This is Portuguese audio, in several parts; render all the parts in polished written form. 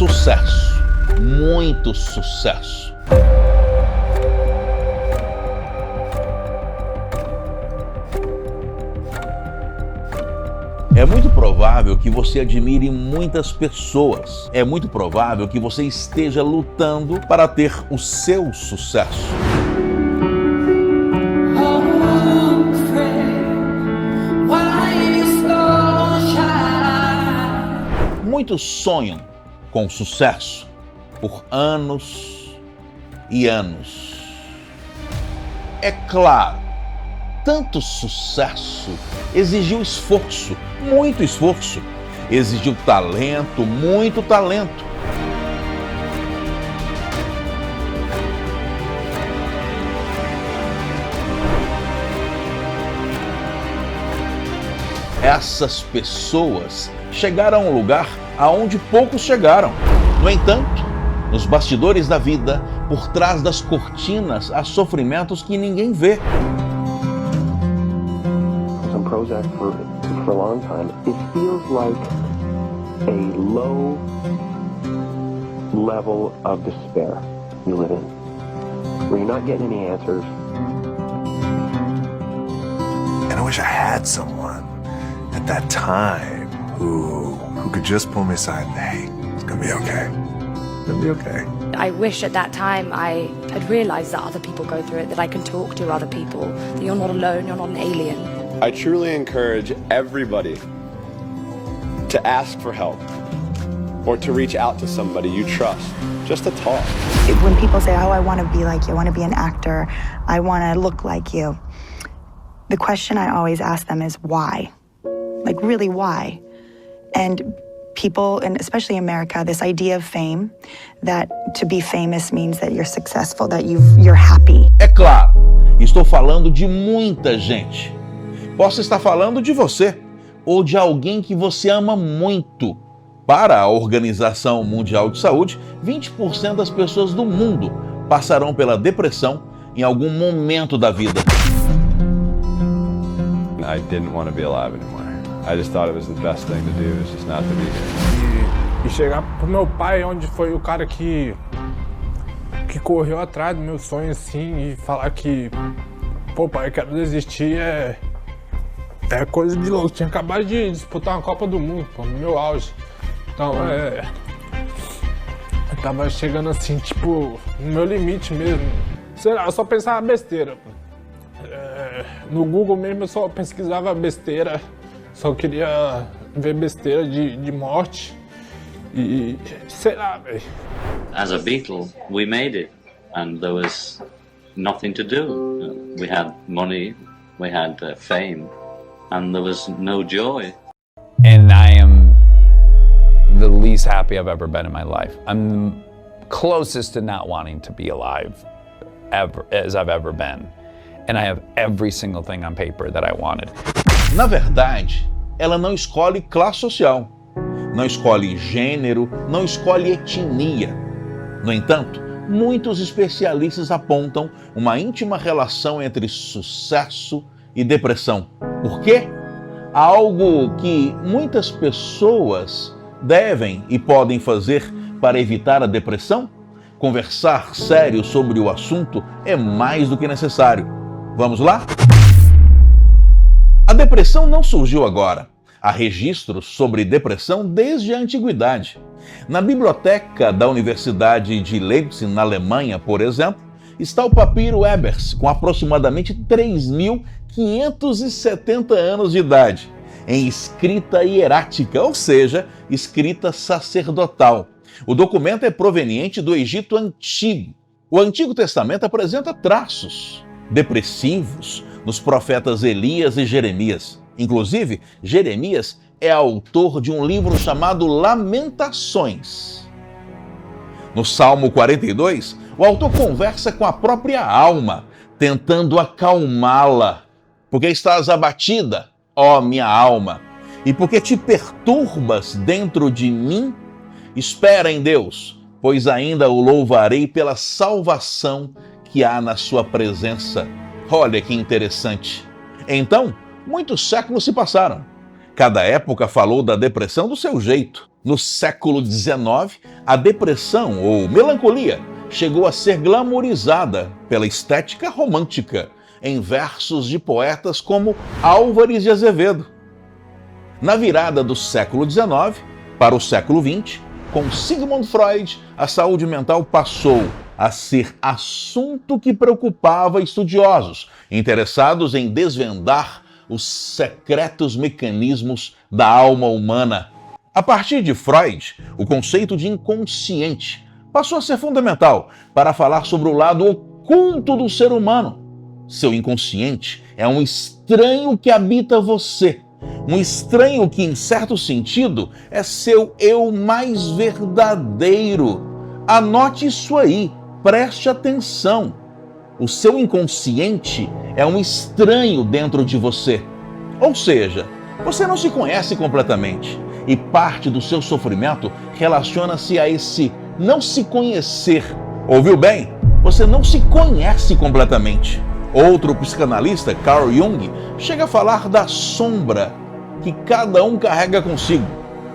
Sucesso, muito sucesso. É muito provável que você admire muitas pessoas. É muito provável que você esteja lutando para ter o seu sucesso. Muitos sonham com sucesso por anos e anos. É claro, tanto sucesso exigiu esforço, muito esforço. Exigiu talento, muito talento. Essas pessoas chegaram a um lugar aonde poucos chegaram. No entanto, nos bastidores da vida, por trás das cortinas, há sofrimentos que ninguém vê. Some Prozac for a long time. It feels like a low level of despair you live in, where you're not getting any answers. And I wish I had someone at that time who could just pull me aside and, hey, it's gonna be okay. It's gonna be okay. I wish at that time I had realized that other people go through it, that I can talk to other people, that you're not alone, you're not an alien. I truly encourage everybody to ask for help or to reach out to somebody you trust, just to talk. When people say, oh, I want to be like you, I want to be an actor, I want to look like you, the question I always ask them is why? Like, really, why? And people, and especially in America, this idea of fame, that to be famous means that you're successful, that you're happy. É claro, estou falando de muita gente. Posso estar falando de você ou de alguém que você ama muito. Para a Organização Mundial de Saúde, 20% das pessoas do mundo passarão pela depressão em algum momento da vida. I didn't want to be alive anymore. I just thought it was the best thing to do, is just not to be here. E chegar pro meu pai, onde foi o cara que correu atrás do meu sonho, assim, e falar que, pô, pai, eu quero desistir, é coisa de louco. Tinha acabado de disputar uma Copa do Mundo, pô, no meu auge. Então, eu tava chegando assim, tipo, no meu limite mesmo. Sei lá, eu só pensava besteira. No Google mesmo eu só pesquisava besteira, só queria ver besteira de morte e sei lá, velho. As a Beatle, we made it, and there was nothing to do. We had money, we had fame, and there was no joy. And I am the least happy I've ever been in my life. I'm closest to not wanting to be alive ever as I've ever been. And I have every single thing on paper that I wanted. Na verdade, ela não escolhe classe social, não escolhe gênero, não escolhe etnia. No entanto, muitos especialistas apontam uma íntima relação entre sucesso e depressão. Por quê? Algo que muitas pessoas devem e podem fazer para evitar a depressão? Conversar sério sobre o assunto é mais do que necessário. Vamos lá? A depressão não surgiu agora. Há registros sobre depressão desde a antiguidade. Na biblioteca da Universidade de Leipzig, na Alemanha, por exemplo, está o papiro Ebers, com aproximadamente 3.570 anos de idade, em escrita hierática, ou seja, escrita sacerdotal. O documento é proveniente do Egito Antigo. O Antigo Testamento apresenta traços depressivos nos profetas Elias e Jeremias. Inclusive, Jeremias é autor de um livro chamado Lamentações. No Salmo 42, o autor conversa com a própria alma, tentando acalmá-la. Porque estás abatida, ó minha alma, e porque te perturbas dentro de mim, espera em Deus, pois ainda o louvarei pela salvação que há na sua presença. Olha que interessante. Então, muitos séculos se passaram Cada época falou da depressão do seu jeito. No século XIX, a depressão ou melancolia chegou a ser glamourizada pela estética romântica em versos de poetas como Álvares de Azevedo. Na virada do século XIX para o século XX, com Sigmund Freud, a saúde mental passou a ser assunto que preocupava estudiosos, interessados em desvendar os secretos mecanismos da alma humana. A partir de Freud, o conceito de inconsciente passou a ser fundamental para falar sobre o lado oculto do ser humano. Seu inconsciente é um estranho que habita você. Um estranho que, em certo sentido, é seu eu mais verdadeiro. Anote isso aí, preste atenção. O seu inconsciente é um estranho dentro de você. Ou seja, você não se conhece completamente. E parte do seu sofrimento relaciona-se a esse não se conhecer. Ouviu bem? Você não se conhece completamente. Outro psicanalista, Carl Jung, chega a falar da sombra que cada um carrega consigo.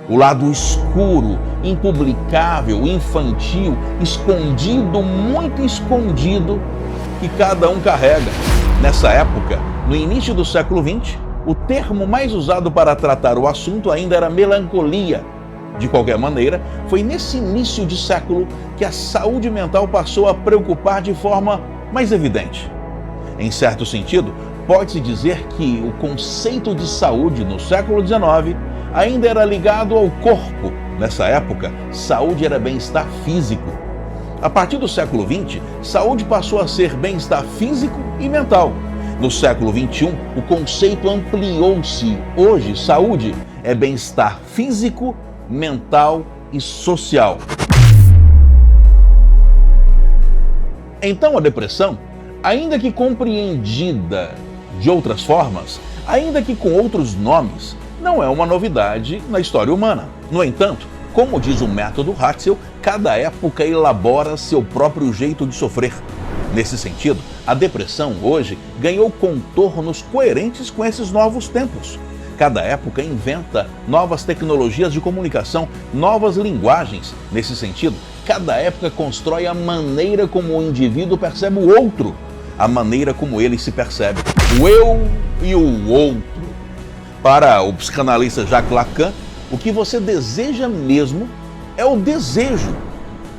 O lado escuro, impublicável, infantil, escondido, muito escondido, que cada um carrega. Nessa época, no início do século XX, o termo mais usado para tratar o assunto ainda era melancolia. De qualquer maneira, foi nesse início de século que a saúde mental passou a preocupar de forma mais evidente. Em certo sentido, pode-se dizer que o conceito de saúde no século XIX ainda era ligado ao corpo. Nessa época, saúde era bem-estar físico. A partir do século XX, saúde passou a ser bem-estar físico e mental. No século XXI, o conceito ampliou-se. Hoje, saúde é bem-estar físico, mental e social. Então, a depressão, ainda que compreendida de outras formas, ainda que com outros nomes, não é uma novidade na história humana. No entanto, como diz o método Hatzel, cada época elabora seu próprio jeito de sofrer. Nesse sentido, a depressão hoje ganhou contornos coerentes com esses novos tempos. Cada época inventa novas tecnologias de comunicação, novas linguagens. Nesse sentido, cada época constrói a maneira como o indivíduo percebe o outro, a maneira como ele se percebe, o eu e o outro. Para o psicanalista Jacques Lacan, o que você deseja mesmo é o desejo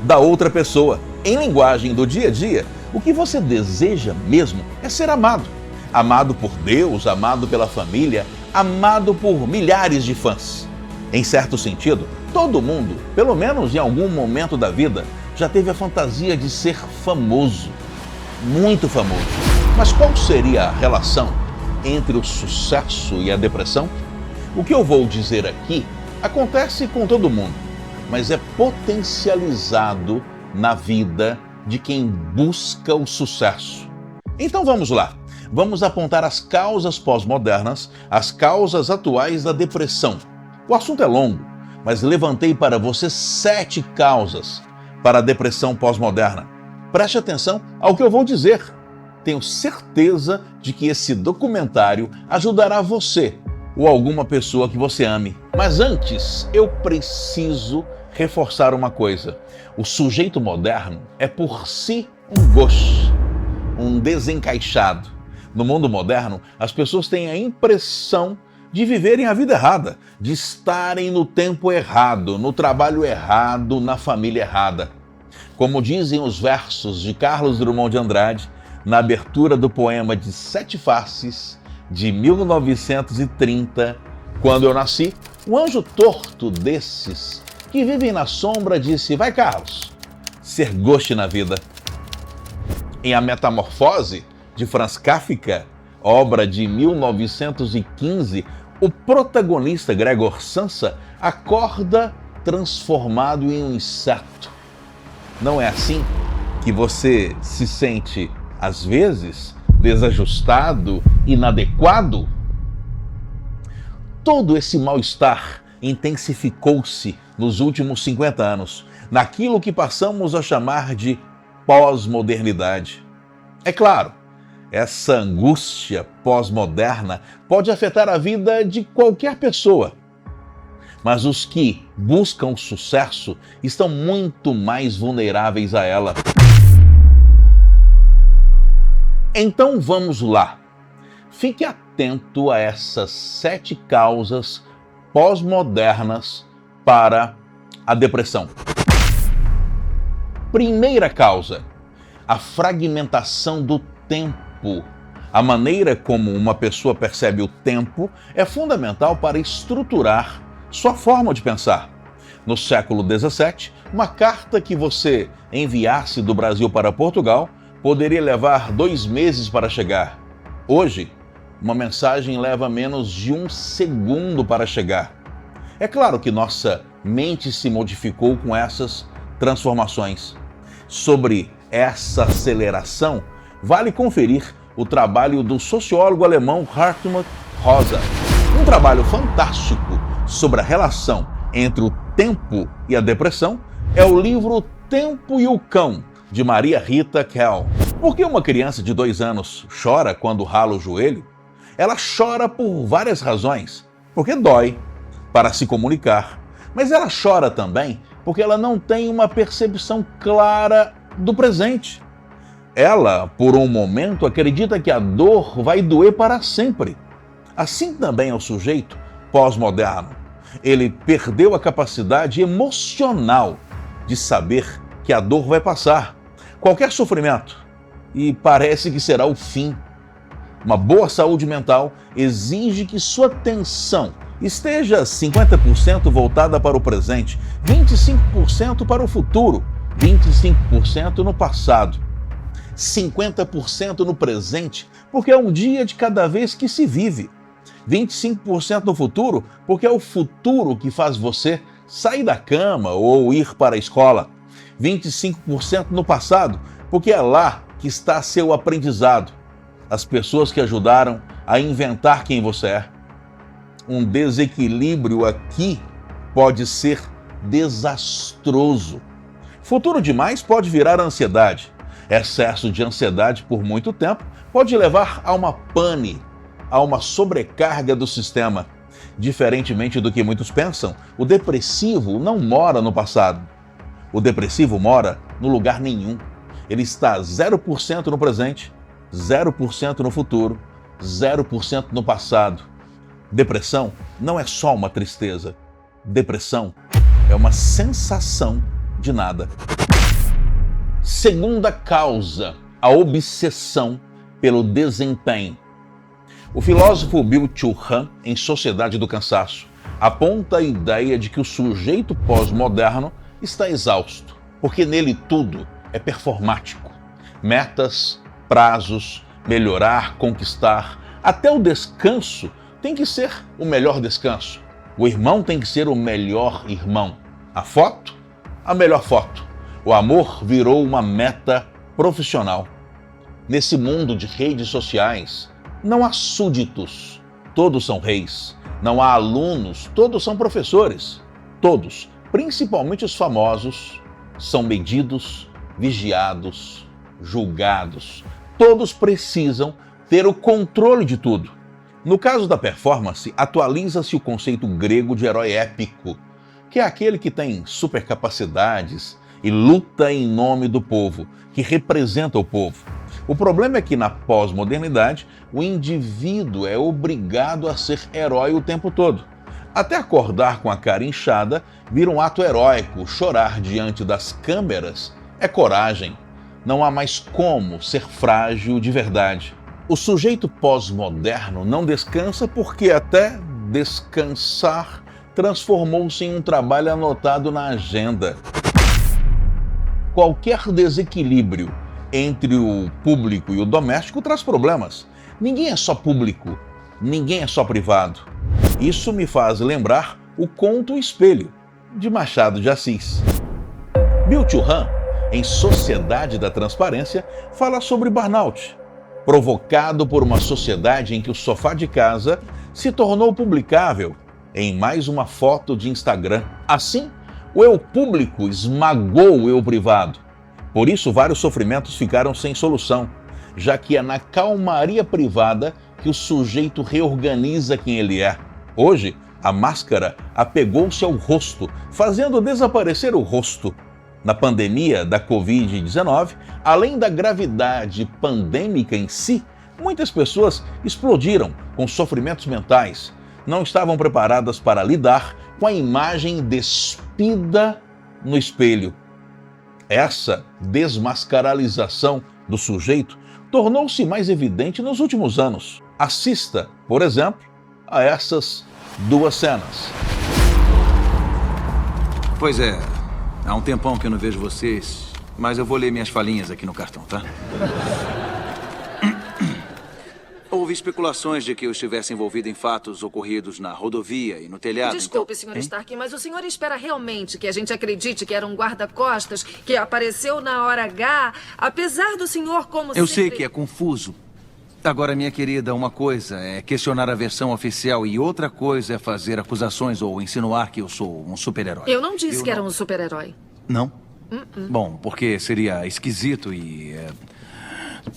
da outra pessoa. Em linguagem do dia a dia, o que você deseja mesmo é ser amado. Amado por Deus, amado pela família, amado por milhares de fãs. Em certo sentido, todo mundo, pelo menos em algum momento da vida, já teve a fantasia de ser famoso. Muito famoso. Mas qual seria a relação entre o sucesso e a depressão? O que eu vou dizer aqui acontece com todo mundo, mas é potencializado na vida de quem busca o sucesso. Então vamos lá. Vamos apontar as causas pós-modernas, as causas atuais da depressão. O assunto é longo, mas levantei para você 7 causas para a depressão pós-moderna. Preste atenção ao que eu vou dizer. Tenho certeza de que esse documentário ajudará você ou alguma pessoa que você ame. Mas antes, eu preciso reforçar uma coisa. O sujeito moderno é por si um gauche, um desencaixado. No mundo moderno, as pessoas têm a impressão de viverem a vida errada, de estarem no tempo errado, no trabalho errado, na família errada. Como dizem os versos de Carlos Drummond de Andrade, na abertura do poema de Sete Faces, de 1930, quando eu nasci, um anjo torto desses que vivem na sombra disse: vai, Carlos, ser gauche na vida. Em A Metamorfose, de Franz Kafka, obra de 1915, o protagonista Gregor Samsa acorda transformado em um inseto. Não é assim que você se sente, às vezes, desajustado, inadequado? Todo esse mal-estar intensificou-se nos últimos 50 anos, naquilo que passamos a chamar de pós-modernidade. É claro, Essa angústia pós-moderna pode afetar a vida de qualquer pessoa. Mas os que buscam sucesso estão muito mais vulneráveis a ela. Então vamos lá. Fique atento a essas 7 causas pós-modernas para a depressão. Primeira causa: a fragmentação do tempo. A maneira como uma pessoa percebe o tempo é fundamental para estruturar sua forma de pensar. No século XVII, uma carta que você enviasse do Brasil para Portugal poderia levar 2 meses para chegar. Hoje, uma mensagem leva menos de 1 segundo para chegar. É claro que nossa mente se modificou com essas transformações. Sobre essa aceleração, vale conferir o trabalho do sociólogo alemão Hartmut Rosa. Um trabalho fantástico sobre a relação entre o tempo e a depressão é o livro Tempo e o Cão, de Maria Rita Kell. Por que uma criança de 2 anos chora quando rala o joelho? Ela chora por várias razões. Porque dói, para se comunicar. Mas ela chora também porque ela não tem uma percepção clara do presente. Ela, por um momento, acredita que a dor vai doer para sempre. Assim também é o sujeito pós-moderno. Ele perdeu a capacidade emocional de saber que a dor vai passar. Qualquer sofrimento, e parece que será o fim. Uma boa saúde mental exige que sua atenção esteja 50% voltada para o presente, 25% para o futuro, 25% no passado, 50% no presente, porque é um dia de cada vez que se vive, 25% no futuro, porque é o futuro que faz você sair da cama ou ir para a escola, 25% no passado, porque é lá que está seu aprendizado, as pessoas que ajudaram a inventar quem você é. Um desequilíbrio aqui pode ser desastroso. Futuro demais pode virar ansiedade. Excesso de ansiedade por muito tempo pode levar a uma pane, a uma sobrecarga do sistema. Diferentemente do que muitos pensam, o depressivo não mora no passado. O depressivo mora no lugar nenhum. Ele está 0% no presente, 0% no futuro, 0% no passado. Depressão não é só uma tristeza. Depressão é uma sensação de nada. Segunda causa, a obsessão pelo desempenho. O filósofo Byung-Chul Han, em Sociedade do Cansaço, aponta a ideia de que o sujeito pós-moderno está exausto, porque nele tudo é performático. Metas, prazos, melhorar, conquistar, até o descanso tem que ser o melhor descanso. O irmão tem que ser o melhor irmão. A foto, a melhor foto. O amor virou uma meta profissional. Nesse mundo de redes sociais, não há súditos, todos são reis. Não há alunos, todos são professores. Todos, principalmente os famosos, são medidos, vigiados, julgados. Todos precisam ter o controle de tudo. No caso da performance, atualiza-se o conceito grego de herói épico, que é aquele que tem supercapacidades e luta em nome do povo, que representa o povo. O problema é que na pós-modernidade, o indivíduo é obrigado a ser herói o tempo todo. Até acordar com a cara inchada vira um ato heróico. Chorar diante das câmeras é coragem. Não há mais como ser frágil de verdade. O sujeito pós-moderno não descansa porque até descansar transformou-se em um trabalho anotado na agenda. Qualquer desequilíbrio entre o público e o doméstico traz problemas. Ninguém é só público, ninguém é só privado. Isso me faz lembrar o conto O Espelho, de Machado de Assis. Byung-Chul Han, em Sociedade da Transparência, fala sobre burnout, provocado por uma sociedade em que o sofá de casa se tornou publicável em mais uma foto de Instagram. Assim, o eu público esmagou o eu privado. Por isso, vários sofrimentos ficaram sem solução. já que é na calmaria privada que o sujeito reorganiza quem ele é. Hoje, a máscara apegou-se ao rosto, fazendo desaparecer o rosto. Na pandemia da Covid-19, além da gravidade pandêmica em si, muitas pessoas explodiram com sofrimentos mentais. Não estavam preparadas para lidar com a imagem despida no espelho. Essa desmascaralização do sujeito tornou-se mais evidente nos últimos anos. Assista, por exemplo, a essas duas cenas. Pois é, há um tempão que eu não vejo vocês, mas eu vou ler minhas falinhas aqui no cartão, tá? Houve especulações de que eu estivesse envolvido em fatos ocorridos na rodovia e no telhado. Desculpe, Sr. Stark, mas o senhor espera realmente que a gente acredite que era um guarda-costas que apareceu na hora H, apesar do senhor como Eu sempre... sei que é confuso. Agora, minha querida, uma coisa é questionar a versão oficial e outra coisa é fazer acusações ou insinuar que eu sou um super-herói. Eu não disse que era um super-herói. Não? Bom, porque seria esquisito e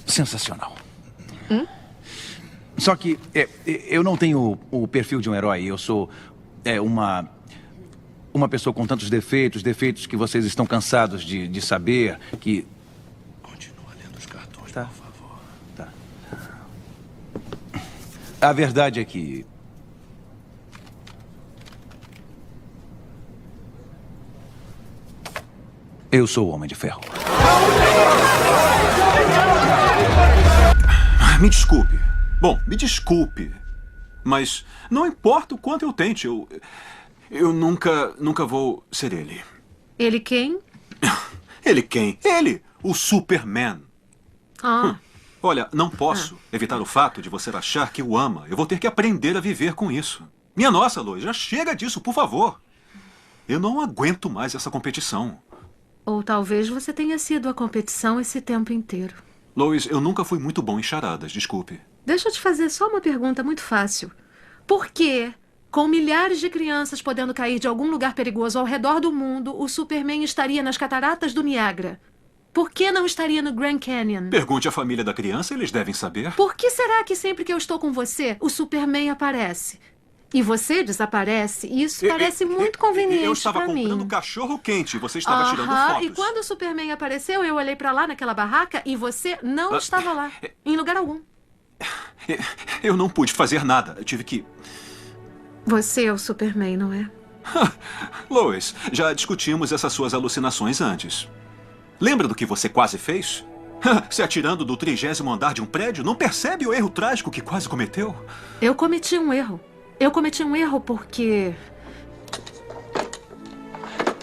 sensacional. Só que eu não tenho o perfil de um herói. Eu sou uma pessoa com tantos defeitos que vocês estão cansados de saber que... Continua lendo os cartões, Tá. por favor. Tá. A verdade é que... eu sou o Homem de Ferro. Me desculpe. Bom, me desculpe. Mas não importa o quanto eu tente, eu nunca vou ser ele. Ele quem? Ele quem? Ele! O Superman. Ah. Olha, não posso evitar o fato de você achar que o ama. Eu vou ter que aprender a viver com isso. Minha nossa, Lois, já chega disso, por favor. Eu não aguento mais essa competição. Ou talvez você tenha sido a competição esse tempo inteiro. Lois, eu nunca fui muito bom em charadas, desculpe. Deixa eu te fazer só uma pergunta muito fácil. Por que, com milhares de crianças podendo cair de algum lugar perigoso ao redor do mundo, o Superman estaria nas cataratas do Niágara? Por que não estaria no Grand Canyon? Pergunte à família da criança, eles devem saber. Por que será que sempre que eu estou com você, o Superman aparece? E você desaparece? E isso parece muito conveniente Eu estava pra mim. comprando cachorro quente e você estava tirando fotos. E quando o Superman apareceu, eu olhei pra lá naquela barraca e você não estava lá, em lugar algum. Eu não pude fazer nada. Eu tive que... Você é o Superman, não é? Lois, já discutimos essas suas alucinações antes. Lembra do que você quase fez? Se atirando do 30º andar de um prédio, não percebe o erro trágico que quase cometeu? Eu cometi um erro. Eu cometi um erro porque...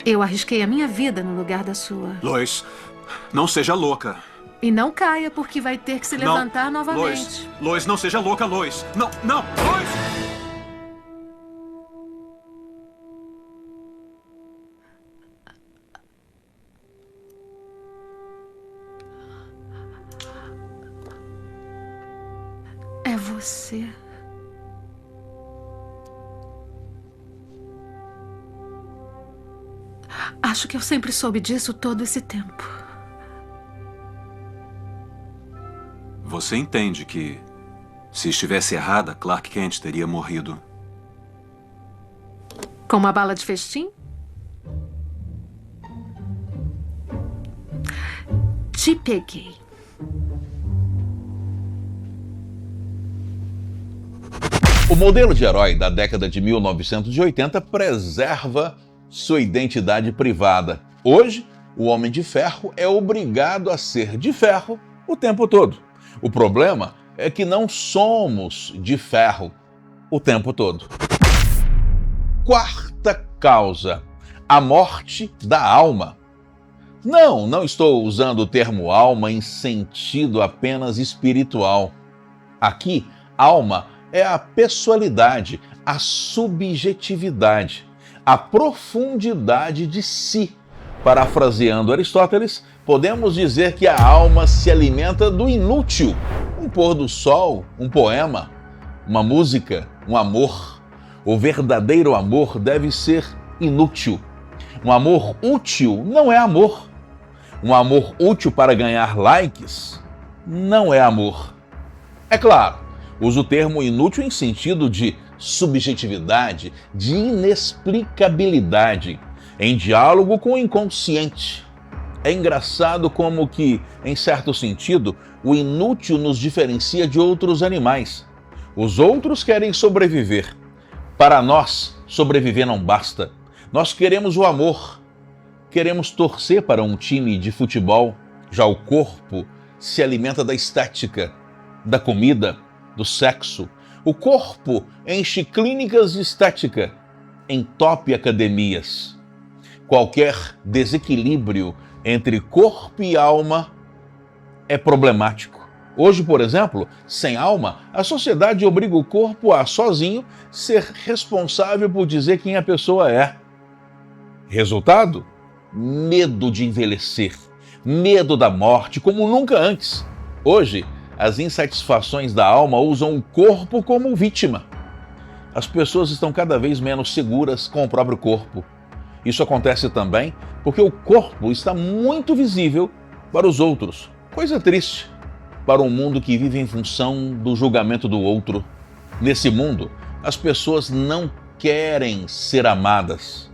eu arrisquei a minha vida no lugar da sua. Lois, não seja louca. E não caia, porque vai ter que se levantar novamente. Lois, não seja louca, Lois. Não, Lois! É você. Acho que eu sempre soube disso todo esse tempo. Você entende que, se estivesse errada, Clark Kent teria morrido. Com uma bala de festim? Te peguei. O modelo de herói da década de 1980 preserva sua identidade privada. Hoje, o Homem de Ferro é obrigado a ser de ferro o tempo todo. O problema é que não somos de ferro o tempo todo. Quarta causa: a morte da alma. Não estou usando o termo alma em sentido apenas espiritual. Aqui, alma é a pessoalidade, a subjetividade, a profundidade de si. Parafraseando Aristóteles, podemos dizer que a alma se alimenta do inútil. Um pôr do sol, um poema, uma música, um amor. O verdadeiro amor deve ser inútil. Um amor útil não é amor. Um amor útil para ganhar likes não é amor. É claro, uso o termo inútil em sentido de subjetividade, de inexplicabilidade, em diálogo com o inconsciente. É engraçado como que, em certo sentido, o inútil nos diferencia de outros animais. Os outros querem sobreviver. Para nós, sobreviver não basta. Nós queremos o amor. Queremos torcer para um time de futebol. Já o corpo se alimenta da estética, da comida, do sexo. O corpo enche clínicas de estética, entope academias. Qualquer desequilíbrio entre corpo e alma é problemático. Hoje, por exemplo, sem alma, a sociedade obriga o corpo a, sozinho, ser responsável por dizer quem a pessoa é. Resultado? Medo de envelhecer, medo da morte, como nunca antes. Hoje, as insatisfações da alma usam o corpo como vítima. As pessoas estão cada vez menos seguras com o próprio corpo. Isso acontece também porque o corpo está muito visível para os outros. Coisa triste para um mundo que vive em função do julgamento do outro. Nesse mundo, as pessoas não querem ser amadas.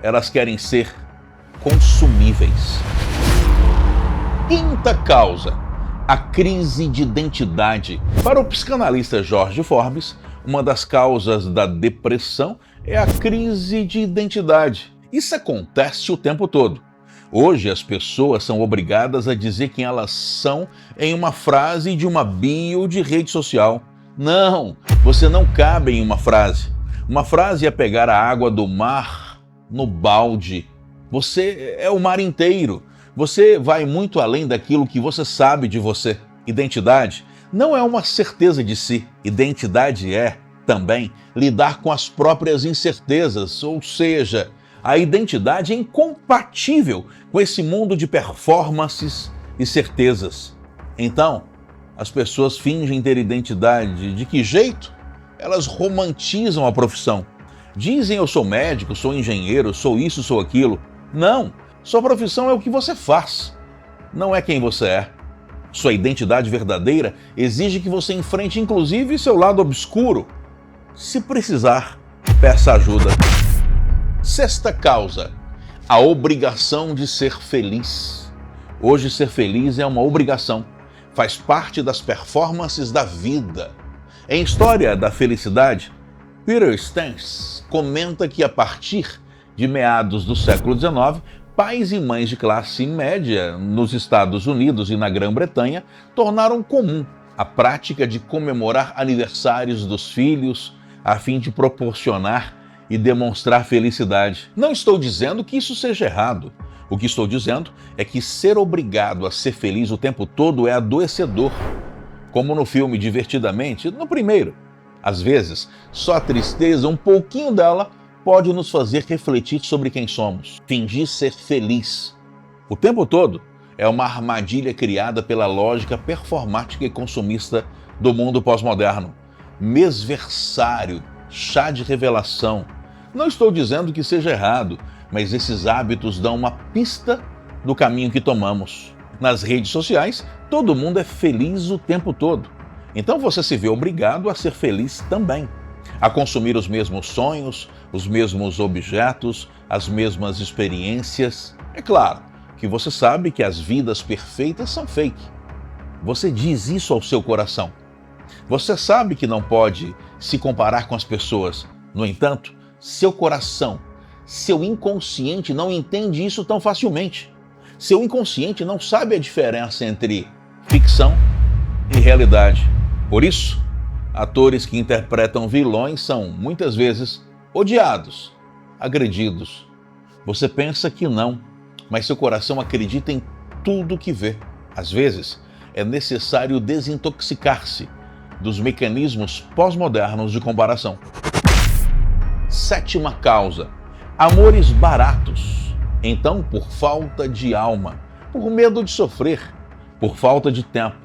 Elas querem ser consumíveis. Quinta causa: a crise de identidade. Para o psicanalista Jorge Forbes, uma das causas da depressão é a crise de identidade. Isso acontece o tempo todo. Hoje as pessoas são obrigadas a dizer quem elas são em uma frase de uma bio de rede social. Não, você não cabe em uma frase. Uma frase é pegar a água do mar no balde. Você é o mar inteiro. Você vai muito além daquilo que você sabe de você. Identidade não é uma certeza de si. Identidade é, também, lidar com as próprias incertezas, ou seja, a identidade é incompatível com esse mundo de performances e certezas. Então, as pessoas fingem ter identidade. De que jeito? Elas romantizam a profissão. Dizem: eu sou médico, sou engenheiro, sou isso, sou aquilo. Não, sua profissão é o que você faz, não é quem você é. Sua identidade verdadeira exige que você enfrente inclusive seu lado obscuro. Se precisar, peça ajuda. Sexta causa: a obrigação de ser feliz. Hoje ser feliz é uma obrigação, faz parte das performances da vida. Em História da Felicidade, Peter Stenz comenta que a partir de meados do século XIX, pais e mães de classe média nos Estados Unidos e na Grã-Bretanha tornaram comum a prática de comemorar aniversários dos filhos a fim de proporcionar e demonstrar felicidade. Não estou dizendo que isso seja errado. O que estou dizendo é que ser obrigado a ser feliz o tempo todo é adoecedor. Como no filme Divertidamente, no primeiro. Às vezes, só a tristeza, um pouquinho dela, pode nos fazer refletir sobre quem somos. Fingir ser feliz o tempo todo é uma armadilha criada pela lógica performática e consumista do mundo pós-moderno. Mesversário, chá de revelação. Não estou dizendo que seja errado, mas esses hábitos dão uma pista do caminho que tomamos. Nas redes sociais, todo mundo é feliz o tempo todo. Então você se vê obrigado a ser feliz também, a consumir os mesmos sonhos, os mesmos objetos, as mesmas experiências. É claro que você sabe que as vidas perfeitas são fake. Você diz isso ao seu coração. Você sabe que não pode se comparar com as pessoas. No entanto, seu coração, seu inconsciente não entende isso tão facilmente. Seu inconsciente não sabe a diferença entre ficção e realidade. Por isso, atores que interpretam vilões são, muitas vezes, odiados, agredidos. Você pensa que não, mas seu coração acredita em tudo que vê. Às vezes, é necessário desintoxicar-se dos mecanismos pós-modernos de comparação. Sétima causa: amores baratos. Então, por falta de alma, por medo de sofrer, por falta de tempo,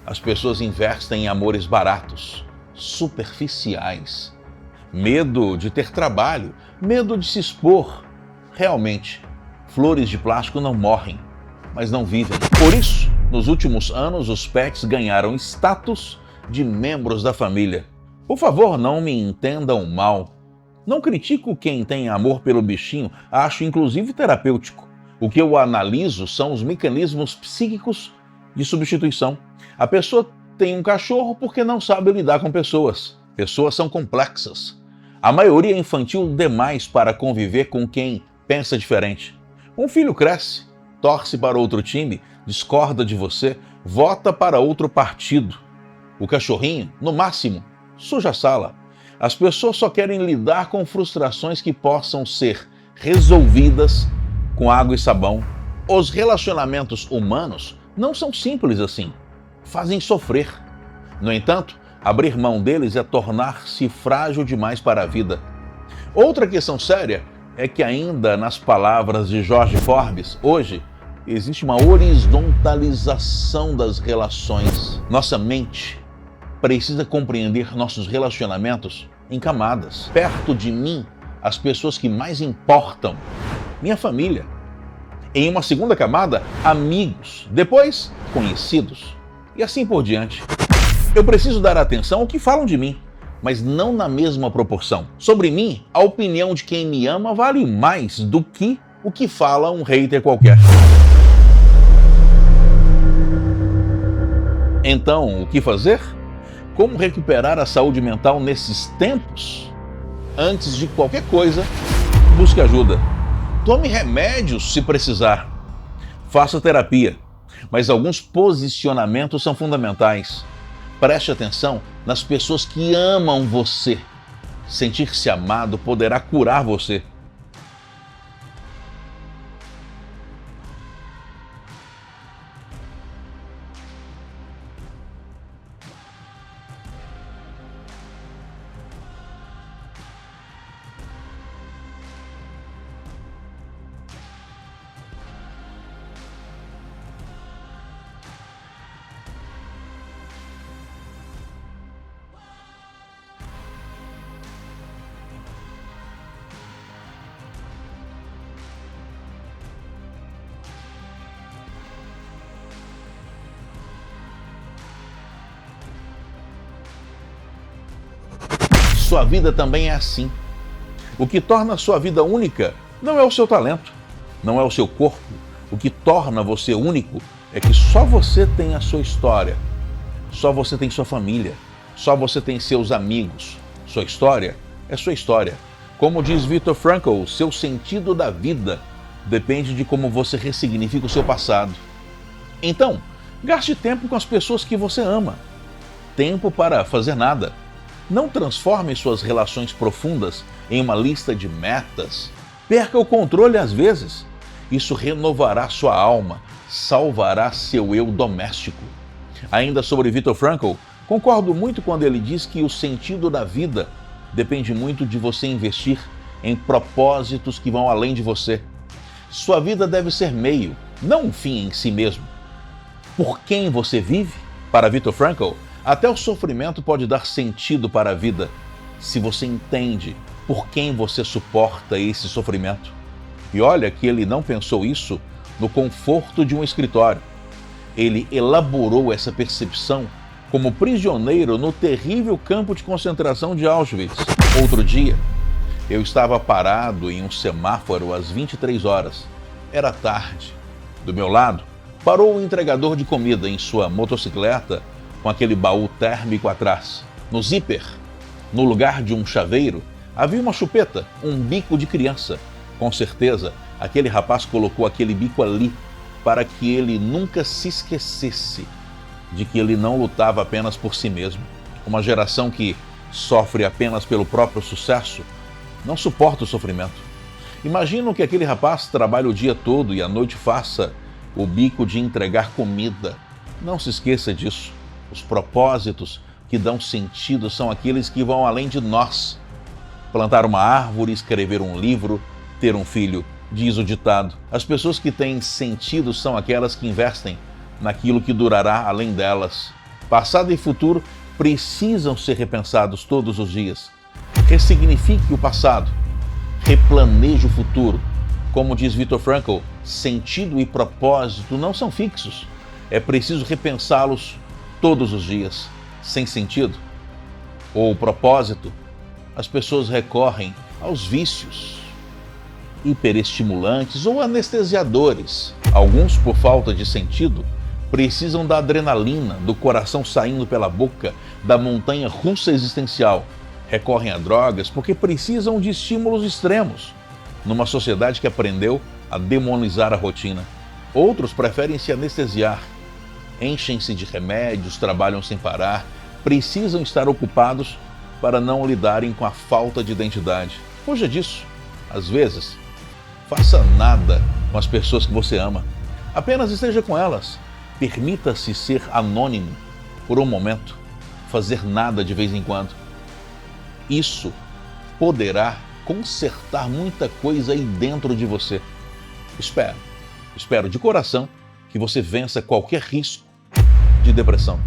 as pessoas investem em amores baratos, superficiais. Medo de ter trabalho, medo de se expor. Realmente, flores de plástico não morrem. mas não vivem. Por isso, nos últimos anos, os pets ganharam status de membros da família. Por favor, não me entendam mal. Não critico quem tem amor pelo bichinho, acho inclusive terapêutico. O que eu analiso são os mecanismos psíquicos de substituição. A pessoa tem um cachorro porque não sabe lidar com pessoas. Pessoas são complexas. A maioria é infantil demais para conviver com quem pensa diferente. Um filho cresce, torce para outro time, discorda de você, vota para outro partido. O cachorrinho, no máximo, suja a sala. As pessoas só querem lidar com frustrações que possam ser resolvidas com água e sabão. Os relacionamentos humanos não são simples assim. Fazem sofrer. No entanto, abrir mão deles é tornar-se frágil demais para a vida. Outra questão séria é que ainda nas palavras de George Forbes, hoje, existe uma horizontalização das relações. Nossa mente precisa compreender nossos relacionamentos em camadas. Perto de mim, as pessoas que mais importam, minha família. Em uma segunda camada, amigos. Depois, conhecidos. E assim por diante. Eu preciso dar atenção ao que falam de mim, mas não na mesma proporção. Sobre mim, a opinião de quem me ama vale mais do que o que fala um hater qualquer. Então, o que fazer? Como recuperar a saúde mental nesses tempos? Antes de qualquer coisa, busque ajuda. Tome remédios se precisar. Faça terapia. Mas alguns posicionamentos são fundamentais. Preste atenção nas pessoas que amam você. Sentir-se amado poderá curar você. Sua vida também é assim. O que torna a sua vida única não é o seu talento, não é o seu corpo. O que torna você único é que só você tem a sua história, só você tem sua família, só você tem seus amigos. Sua história é sua história. Como diz Viktor Frankl, seu sentido da vida depende de como você ressignifica o seu passado. Então, gaste tempo com as pessoas que você ama. Tempo para fazer nada. Não transforme suas relações profundas em uma lista de metas. Perca o controle às vezes. Isso renovará sua alma, salvará seu eu doméstico. Ainda sobre Viktor Frankl, concordo muito quando ele diz que o sentido da vida depende muito de você investir em propósitos que vão além de você. Sua vida deve ser meio, não um fim em si mesmo. Por quem você vive? Para Viktor Frankl, até o sofrimento pode dar sentido para a vida, se você entende por quem você suporta esse sofrimento. E olha que ele não pensou isso no conforto de um escritório. Ele elaborou essa percepção como prisioneiro no terrível campo de concentração de Auschwitz. Outro dia, eu estava parado em um semáforo às 23 horas. Era tarde. Do meu lado, parou o entregador de comida em sua motocicleta com aquele baú térmico atrás. No zíper, no lugar de um chaveiro, havia uma chupeta, um bico de criança. Com certeza, aquele rapaz colocou aquele bico ali para que ele nunca se esquecesse de que ele não lutava apenas por si mesmo. Uma geração que sofre apenas pelo próprio sucesso não suporta o sofrimento. Imagino que aquele rapaz trabalhe o dia todo e à noite faça o bico de entregar comida. Não se esqueça disso. Os propósitos que dão sentido são aqueles que vão além de nós. Plantar uma árvore, escrever um livro, ter um filho, diz o ditado. As pessoas que têm sentido são aquelas que investem naquilo que durará além delas. Passado e futuro precisam ser repensados todos os dias. Ressignifique o passado, replaneje o futuro Como diz Viktor Frankl, sentido e propósito não são fixos. É preciso repensá-los todos os dias. Sem sentido ou propósito, as pessoas recorrem aos vícios, hiperestimulantes ou anestesiadores. Alguns, por falta de sentido, precisam da adrenalina, do coração saindo pela boca, da montanha russa existencial. Recorrem a drogas porque precisam de estímulos extremos, numa sociedade que aprendeu a demonizar a rotina. Outros preferem se anestesiar, enchem-se de remédios, trabalham sem parar, precisam estar ocupados para não lidarem com a falta de identidade. Fuja disso. Às vezes, faça nada com as pessoas que você ama. Apenas esteja com elas. Permita-se ser anônimo por um momento. Fazer nada de vez em quando. Isso poderá consertar muita coisa aí dentro de você. Espero de coração que você vença qualquer risco de depressão.